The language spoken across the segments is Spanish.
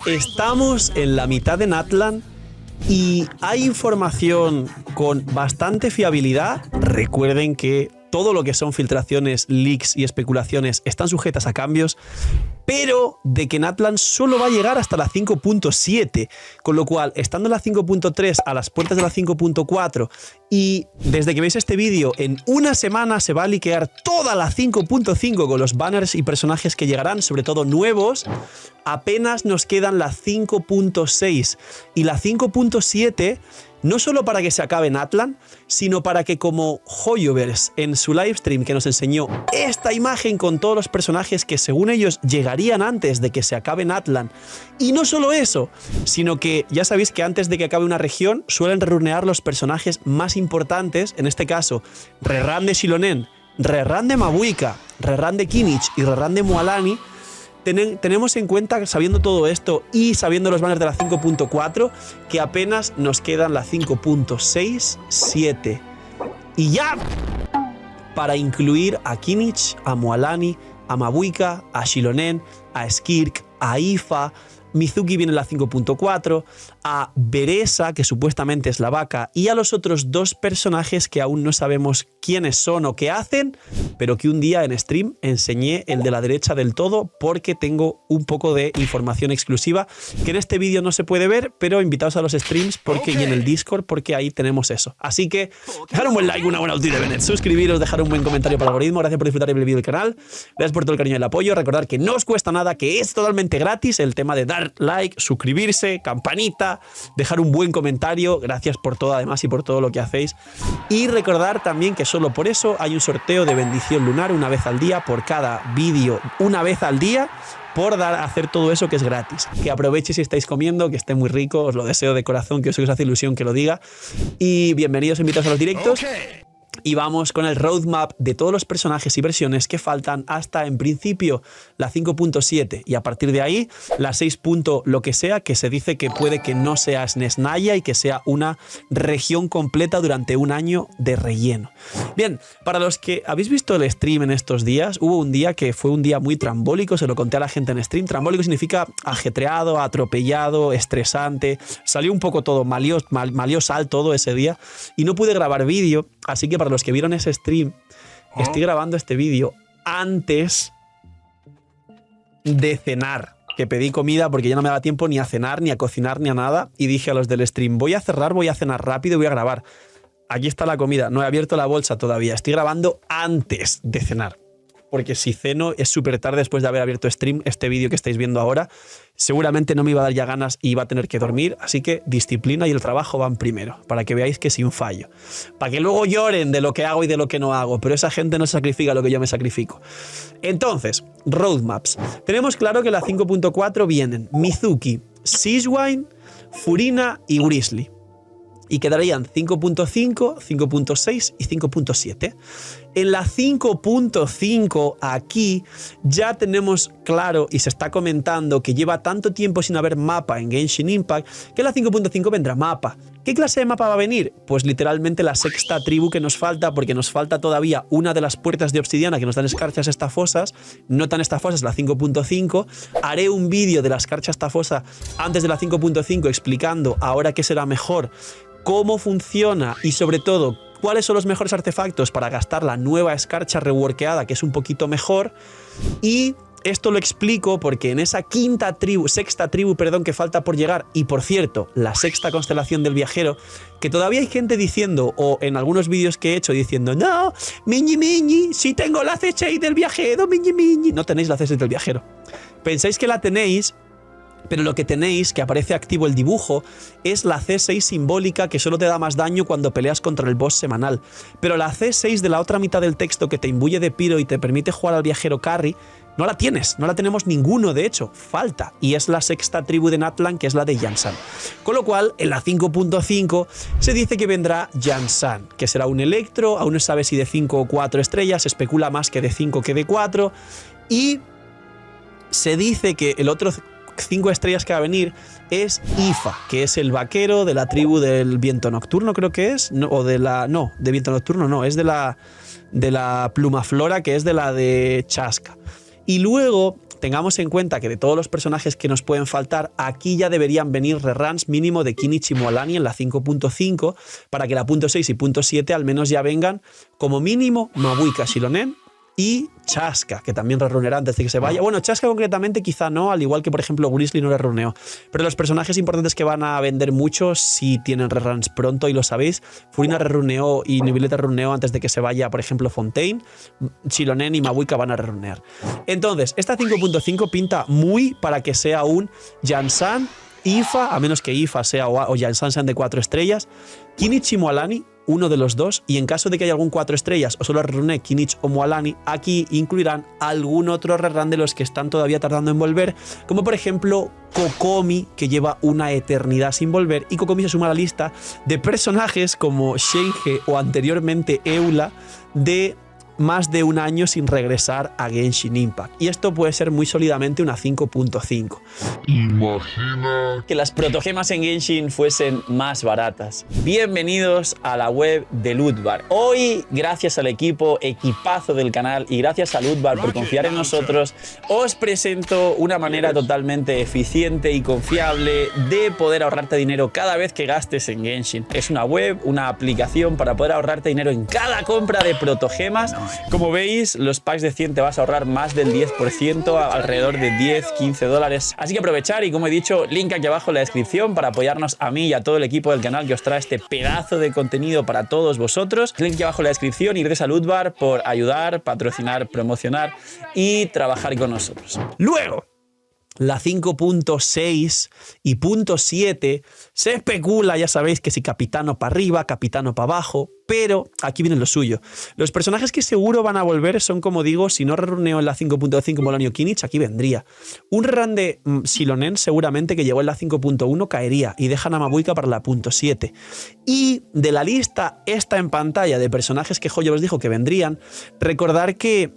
Estamos en la mitad de Natlan y hay información con bastante fiabilidad. Recuerden que todo lo que son filtraciones, leaks y especulaciones están sujetas a cambios, pero de que Natlan solo va a llegar hasta la 5.7, con lo cual, estando en la 5.3 a las puertas de la 5.4 y desde que veis este vídeo, en una semana se va a liquear toda la 5.5 con los banners y personajes que llegarán, sobre todo nuevos, apenas nos quedan la 5.6 y la 5.7. No solo para que se acabe Natlan, sino para que, como Hoyoverse en su livestream que nos enseñó esta imagen con todos los personajes que según ellos llegarían antes de que se acabe Natlan. Y no solo eso, sino que ya sabéis que antes de que acabe una región suelen rerunear los personajes más importantes, en este caso Rerran de Xilonen, Rerran de Mabuika, Rerran de Kinich y Rerran de Mualani. Tenemos en cuenta, sabiendo todo esto y sabiendo los banners de la 5.4, que apenas nos quedan la 5.6, 7. Y ya para incluir a Kinich, a Mualani, a Mabuika, a Xilonen, a Skirk, a Ifa. Mizuki viene en la 5.4, a Bereza, que supuestamente es la vaca, y a los otros dos personajes que aún no sabemos quiénes son o qué hacen, pero que un día en stream enseñé el de la derecha del todo porque tengo un poco de información exclusiva que en este vídeo no se puede ver, pero invitaos a los streams porque, y en el Discord porque ahí tenemos eso. Así que dejar un buen like, una buena ulti de Bennett, suscribiros, dejar un buen comentario para el algoritmo, gracias por disfrutar el vídeo del canal, gracias por todo el cariño y el apoyo, recordad que no os cuesta nada, que es totalmente gratis el tema de dar like, suscribirse, campanita, dejar un buen comentario, gracias por todo además y por todo lo que hacéis, y recordar también que solo por eso hay un sorteo de bendición lunar una vez al día, por cada vídeo una vez al día, por hacer todo eso que es gratis. Que aprovechéis si estáis comiendo, que esté muy rico, os lo deseo de corazón, que os hace ilusión que lo diga, y bienvenidos, invitados a los directos. Y vamos con el roadmap de todos los personajes y versiones que faltan hasta, en principio, la 5.7. Y a partir de ahí, la 6. Lo que sea, que se dice que puede que no sea Nesnaya y que sea una región completa durante un año de relleno. Bien, para los que habéis visto el stream en estos días, hubo un día que fue un día muy trambólico, se lo conté a la gente en stream. Trambólico significa ajetreado, atropellado, estresante. Salió un poco todo, malió sal todo ese día y no pude grabar vídeo, así que para los que vieron ese stream, estoy grabando este vídeo antes de cenar, que pedí comida porque ya no me daba tiempo ni a cenar, ni a cocinar, ni a nada, y dije a los del stream, voy a cerrar, voy a cenar rápido y voy a grabar. Aquí está la comida, no he abierto la bolsa todavía, estoy grabando antes de cenar, porque si ceno es súper tarde después de haber abierto stream, este vídeo que estáis viendo ahora, seguramente no me iba a dar ya ganas y iba a tener que dormir, así que disciplina y el trabajo van primero, para que veáis que sin fallo. Para que luego lloren de lo que hago y de lo que no hago, pero esa gente no sacrifica lo que yo me sacrifico. Entonces, roadmaps. Tenemos claro que la 5.4 vienen Mizuki, Seaswine, Furina y Grizzly. Y quedarían 5.5, 5.6 y 5.7. En la 5.5 aquí ya tenemos claro y se está comentando que lleva tanto tiempo sin haber mapa en Genshin Impact que en la 5.5 vendrá mapa. ¿Qué clase de mapa va a venir? Pues literalmente la 6ª tribu que nos falta, porque nos falta todavía una de las puertas de obsidiana que nos dan escarchas estafosas, no tan estafosas, la 5.5. Haré un vídeo de la escarcha estafosa antes de la 5.5 explicando ahora qué será mejor, cómo funciona y sobre todo cuáles son los mejores artefactos para gastar la nueva escarcha reworkeada, que es un poquito mejor. Y esto lo explico porque en esa sexta tribu que falta por llegar, y por cierto, la 6ª constelación del viajero, que todavía hay gente diciendo, o en algunos vídeos que he hecho diciendo, no, miñi, si tengo la C6 del viajero, miñi. No tenéis la C6 del viajero. Pensáis que la tenéis, pero lo que tenéis, que aparece activo el dibujo, es la C6 simbólica que solo te da más daño cuando peleas contra el boss semanal. Pero la C6 de la otra mitad del texto que te imbuye de piro y te permite jugar al viajero carry, no la tienes, no la tenemos ninguno, de hecho, falta. Y es la 6ª tribu de Natlan, que es la de Yansan. Con lo cual, en la 5.5 se dice que vendrá Yansan, que será un electro, aún no se sabe si de 5 o 4 estrellas, se especula más que de 5 que de 4, y se dice que el otro 5 estrellas que va a venir es Ifa, que es el vaquero de la tribu del viento nocturno, creo que es, no, o de la, no, de viento nocturno no, es de la plumaflora, que es de la de Chasca. Y luego tengamos en cuenta que de todos los personajes que nos pueden faltar, aquí ya deberían venir reruns mínimo de Kinich y Mualani en la 5.5 para que la .6 y .7 al menos ya vengan como mínimo Mabuika, Xilonen y Chaska, que también reruneará antes de que se vaya. Bueno, Chaska concretamente quizá no, al igual que por ejemplo Grizzly no reruneó. Pero los personajes importantes que van a vender mucho sí tienen reruns pronto y lo sabéis. Furina reruneó y Nubileta reruneó antes de que se vaya, por ejemplo, Fontaine. Xilonen y Mabuika van a rerunear. Entonces, esta 5.5 pinta muy para que sea un Yansan, Ifa, a menos que Ifa sea o Yansan sean de 4 estrellas, Kinich y Mualani, uno de los dos, y en caso de que haya algún 4 estrellas o solo rerune Kinich o Mualani, aquí incluirán algún otro rerun de los que están todavía tardando en volver, como por ejemplo Kokomi, que lleva una eternidad sin volver, y Kokomi se suma a la lista de personajes como Shenhe o anteriormente Eula de más de un año sin regresar a Genshin Impact. Y esto puede ser muy sólidamente una 5.5. Imagina que las protogemas en Genshin fuesen más baratas. Bienvenidos a la web de Lootbar. Hoy, gracias al equipazo del canal y gracias a Lootbar por confiar en nosotros, os presento una manera totalmente eficiente y confiable de poder ahorrarte dinero cada vez que gastes en Genshin. Es una web, una aplicación para poder ahorrarte dinero en cada compra de protogemas. Como veis, los packs de 100 te vas a ahorrar más del 10%, alrededor de 10-15 dólares. Así que aprovechar y, como he dicho, link aquí abajo en la descripción para apoyarnos a mí y a todo el equipo del canal que os trae este pedazo de contenido para todos vosotros. Link aquí abajo en la descripción y gracias a Lootbar por ayudar, patrocinar, promocionar y trabajar con nosotros. Luego, la 5.6 y .7 se especula, ya sabéis, que si Capitano para arriba, Capitano para abajo, pero aquí viene lo suyo. Los personajes que seguro van a volver son, como digo, si no reruneo en la 5.5 Molanio Kinich, aquí vendría. Un rerun de Xilonen seguramente que llegó en la 5.1 caería y dejan a Mabuika para la .7. Y de la lista esta en pantalla de personajes que Joyo os dijo que vendrían, recordar que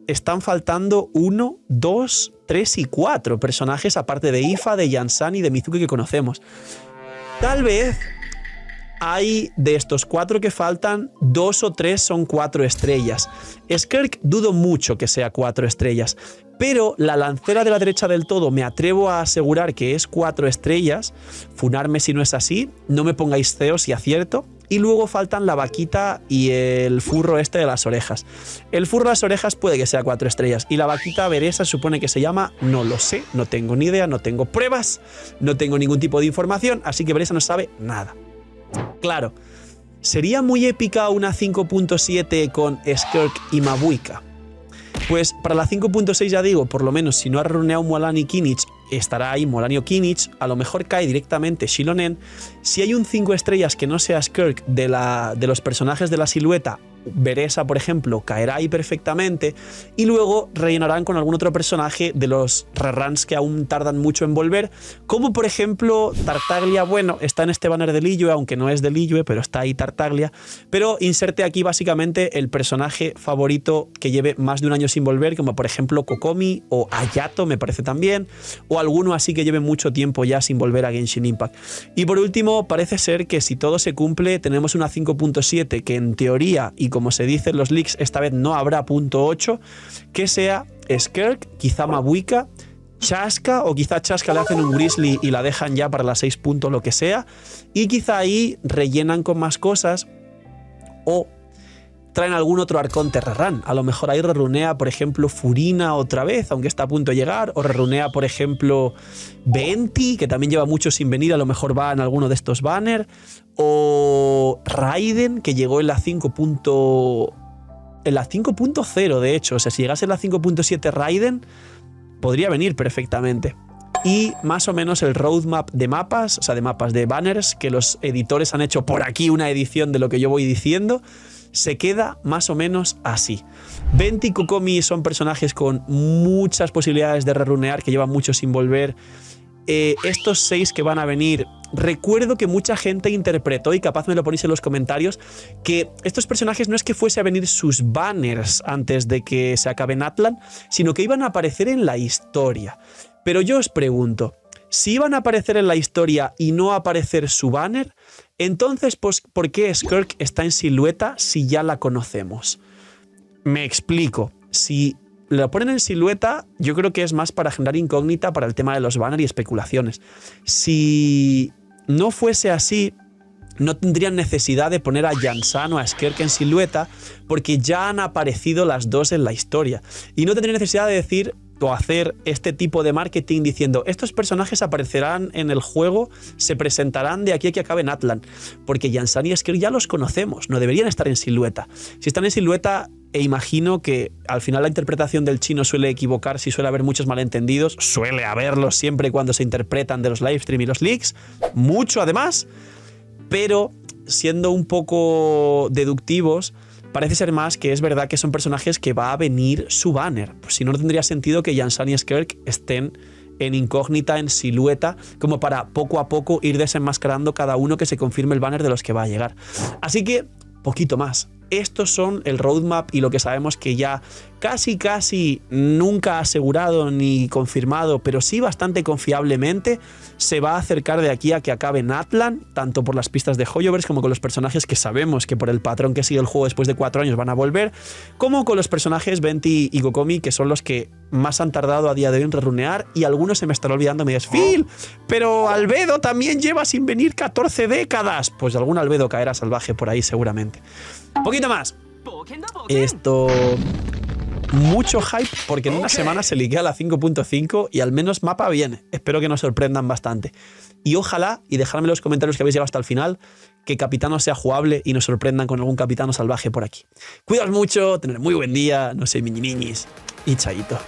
están faltando 1, 2, 3 y 4 personajes aparte de Ifa, de Yansan y de Mizuki que conocemos. Tal vez hay de estos 4 que faltan, 2 o 3 son 4 estrellas. Skirk dudo mucho que sea 4 estrellas, pero la lancera de la derecha del todo me atrevo a asegurar que es 4 estrellas. Funarme si no es así, no me pongáis ceos si acierto. Y luego faltan la vaquita y el furro este de las orejas. El furro de las orejas puede que sea 4 estrellas. Y la vaquita Beresa supone que se llama, no lo sé, no tengo ni idea, no tengo pruebas, no tengo ningún tipo de información, así que Beresa no sabe nada. Claro, sería muy épica una 5.7 con Skirk y Mabuika. Pues para la 5.6 ya digo, por lo menos si no ha runeado Mualani Kinich, estará ahí Mualani o Kinich, a lo mejor cae directamente Xilonen. Si hay un 5 estrellas que no sea Skirk de los personajes de la silueta, Beresa, por ejemplo, caerá ahí perfectamente y luego rellenarán con algún otro personaje de los reruns que aún tardan mucho en volver, como por ejemplo Tartaglia. Bueno, está en este banner de Liyue, aunque no es de Liyue, pero está ahí Tartaglia, pero inserte aquí básicamente el personaje favorito que lleve más de un año sin volver, como por ejemplo Kokomi o Ayato, me parece también, o alguno así que lleve mucho tiempo ya sin volver a Genshin Impact. Y por último, parece ser que si todo se cumple, tenemos una 5.7 que en teoría, y como se dice en los leaks, esta vez no habrá .8, que sea Skirk, quizá Mabuika, Chaska, o quizá Chaska le hacen un Grizzly y la dejan ya para la 6. Lo que sea, y quizá ahí rellenan con más cosas o traen algún otro arconte rerun. A lo mejor ahí rerunea, por ejemplo, Furina otra vez, aunque está a punto de llegar, o rerunea, por ejemplo, Venti, que también lleva mucho sin venir, a lo mejor va en alguno de estos banners, o Raiden, que llegó en la 5.0, de hecho. O sea, si llegase en la 5.7 Raiden, podría venir perfectamente. Y más o menos el roadmap de mapas, o sea, de banners, que los editores han hecho por aquí una edición de lo que yo voy diciendo, se queda más o menos así. Venti y Kokomi son personajes con muchas posibilidades de rerunear, que llevan mucho sin volver. Estos 6 que van a venir, recuerdo que mucha gente interpretó, y capaz me lo ponéis en los comentarios, que estos personajes no es que fuese a venir sus banners antes de que se acabe Natlan, sino que iban a aparecer en la historia. Pero yo os pregunto, si iban a aparecer en la historia y no aparecer su banner, entonces, pues, ¿por qué Skirk está en silueta si ya la conocemos? Me explico. Si lo ponen en silueta, yo creo que es más para generar incógnita para el tema de los banners y especulaciones. Si no fuese así, no tendrían necesidad de poner a Jansan o a Skirk en silueta, porque ya han aparecido las dos en la historia. Y no tendrían necesidad de decir o hacer este tipo de marketing diciendo estos personajes aparecerán en el juego, se presentarán de aquí a que acabe Natlan, porque Jansan y Skirk ya los conocemos, no deberían estar en silueta. Si están en silueta, imagino que al final la interpretación del chino suele equivocarse y suele haber muchos malentendidos, suele haberlos siempre cuando se interpretan de los livestream y los leaks, mucho además, pero siendo un poco deductivos, parece ser más que es verdad que son personajes que va a venir su banner. Pues si no, no tendría sentido que Jansan y Skirk estén en incógnita, en silueta, como para poco a poco ir desenmascarando cada uno que se confirme el banner de los que va a llegar. Así que, poquito más. Estos son el roadmap y lo que sabemos que ya casi nunca asegurado ni confirmado, pero sí bastante confiablemente se va a acercar de aquí a que acabe Natlan, tanto por las pistas de Hoyoverse como con los personajes que sabemos que por el patrón que sigue el juego después de 4 años van a volver, como con los personajes Venti y Kokomi, que son los que más han tardado a día de hoy en rerunear, y algunos se me están olvidando. Me dices, Phil, pero Albedo también lleva sin venir 14 décadas. Pues algún Albedo caerá salvaje por ahí seguramente. Poquito más. Esto... Mucho hype porque en una semana se liquea la 5.5 y al menos mapa viene. Espero que nos sorprendan bastante. Y ojalá, y dejadme en los comentarios que habéis llegado hasta el final, que Capitano sea jugable y nos sorprendan con algún Capitano salvaje por aquí. Cuidaos mucho, tener muy buen día, no sé, miñis, y chaito.